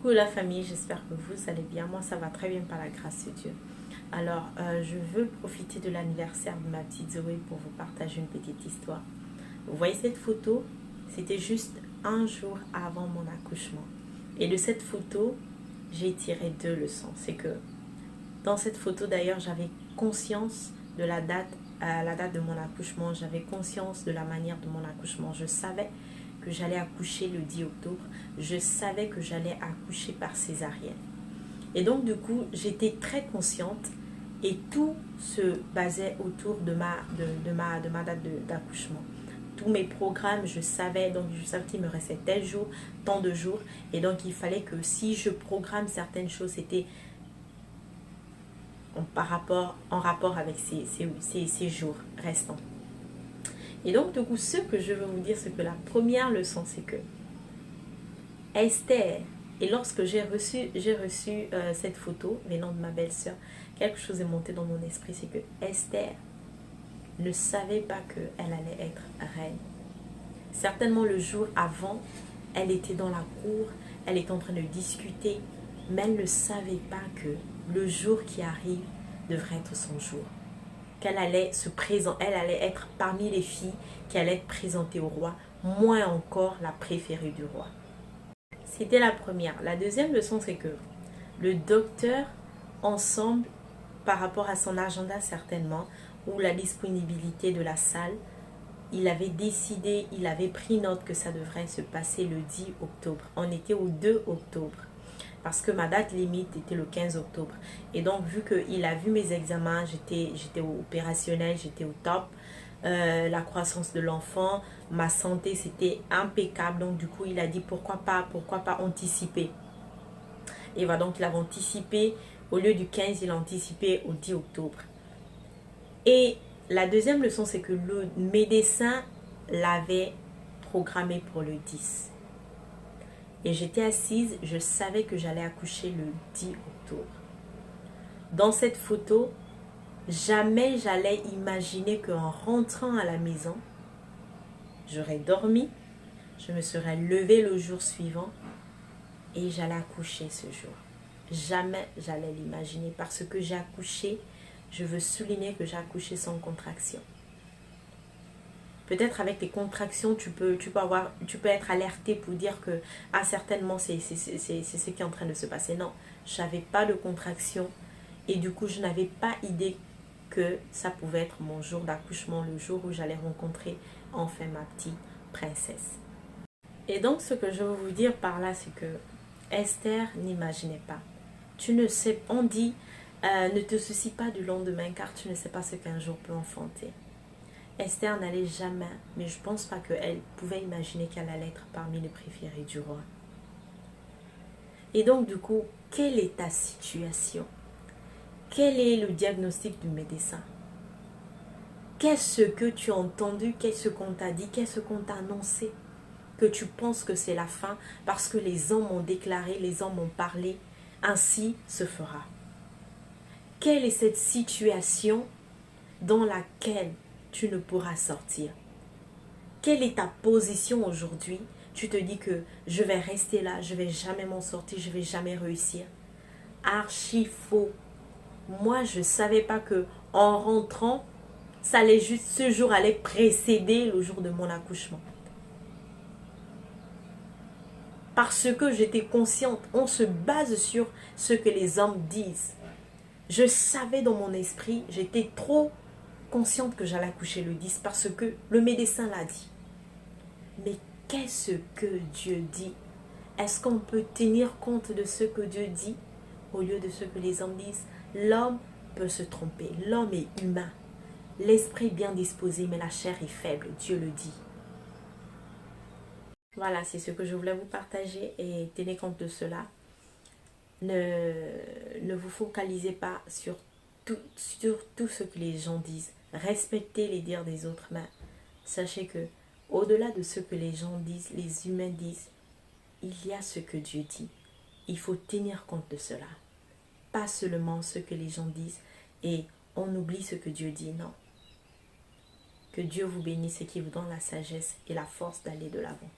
Coucou la famille, j'espère que vous allez bien. Moi, ça va très bien par la grâce de Dieu. Alors, je veux profiter de l'anniversaire de ma petite Zoé pour vous partager une petite histoire. Vous voyez cette photo? C'était juste un jour avant mon accouchement. Et de cette photo, j'ai tiré deux leçons. C'est que dans cette photo, d'ailleurs, j'avais conscience de la date de mon accouchement. J'avais conscience de la manière de mon accouchement. Je savais que j'allais accoucher le 10 octobre. Je savais que j'allais accoucher par césarienne. Et donc, du coup, j'étais très consciente et tout se basait autour de ma date d'accouchement. Tous mes programmes, je savais qu'il me restait tel jour, tant de jours. Et donc, il fallait que si je programme certaines choses, c'était en rapport avec ces jours restants. Et donc, du coup, ce que je veux vous dire, c'est que la première leçon, c'est que Esther, et lorsque j'ai reçu cette photo venant de ma belle-sœur, quelque chose est monté dans mon esprit, c'est que Esther ne savait pas qu'elle allait être reine. Certainement le jour avant, elle était dans la cour, elle était en train de discuter, mais elle ne savait pas que le jour qui arrive devrait être son jour. Qu'elle allait elle allait être parmi les filles qui allaient être présentées au roi, moins encore la préférée du roi. C'était la première. La deuxième leçon, c'est que le docteur, ensemble, par rapport à son agenda certainement, ou la disponibilité de la salle, il avait décidé, il avait pris note que ça devrait se passer le 10 octobre. On était au 2 octobre. Parce que ma date limite était le 15 octobre. Et donc, vu qu'il a vu mes examens, j'étais opérationnelle, j'étais au top. La croissance de l'enfant, ma santé, c'était impeccable. Donc, du coup, il a dit pourquoi pas anticiper. Et voilà, donc, il avait anticipé. Au lieu du 15, il a anticipé au 10 octobre. Et la deuxième leçon, c'est que le médecin l'avait programmé pour le 10. Et j'étais assise, je savais que j'allais accoucher le 10 octobre. Dans cette photo, jamais j'allais imaginer qu'en rentrant à la maison, j'aurais dormi, je me serais levée le jour suivant et j'allais accoucher ce jour. Jamais j'allais l'imaginer parce que j'ai accouché, je veux souligner que j'ai accouché sans contraction. Peut-être avec tes contractions, tu peux être alerté pour dire que certainement c'est ce qui est en train de se passer. Non, je n'avais pas de contraction et du coup je n'avais pas idée que ça pouvait être mon jour d'accouchement, le jour où j'allais rencontrer enfin ma petite princesse. Et donc ce que je veux vous dire par là, c'est que Esther n'imaginait pas. Tu ne sais, on dit, ne te soucie pas du lendemain car tu ne sais pas ce qu'un jour peut enfanter. Esther n'allait jamais, mais je ne pense pas qu'elle pouvait imaginer qu'elle allait être parmi les préférés du roi. Et donc, du coup, quelle est ta situation? Quel est le diagnostic du médecin? Qu'est-ce que tu as entendu? Qu'est-ce qu'on t'a dit? Qu'est-ce qu'on t'a annoncé? Que tu penses que c'est la fin parce que les hommes ont déclaré, les hommes ont parlé, ainsi se fera. Quelle est cette situation dans laquelle tu ne pourras sortir? Quelle est ta position aujourd'hui? Tu te dis que je vais rester là, je ne vais jamais m'en sortir, je ne vais jamais réussir. Archi faux. Moi, je ne savais pas que en rentrant, ce jour allait précéder le jour de mon accouchement. Parce que j'étais consciente, on se base sur ce que les hommes disent. Je savais dans mon esprit, j'étais trop consciente que j'allais accoucher le 10 parce que le médecin l'a dit. Mais qu'est-ce que Dieu dit? Est-ce qu'on peut tenir compte de ce que Dieu dit au lieu de ce que les hommes disent? L'homme peut se tromper, l'homme est humain. L'esprit est bien disposé, mais la chair est faible, Dieu le dit. Voilà, c'est ce que je voulais vous partager et tenez compte de cela. Ne vous focalisez pas sur tout ce que les gens disent. Respectez les dires des autres, mais sachez que au-delà de ce que les gens disent, les humains disent, il y a ce que Dieu dit. Il faut tenir compte de cela. Pas seulement ce que les gens disent et on oublie ce que Dieu dit, non. Que Dieu vous bénisse et qu'il vous donne la sagesse et la force d'aller de l'avant.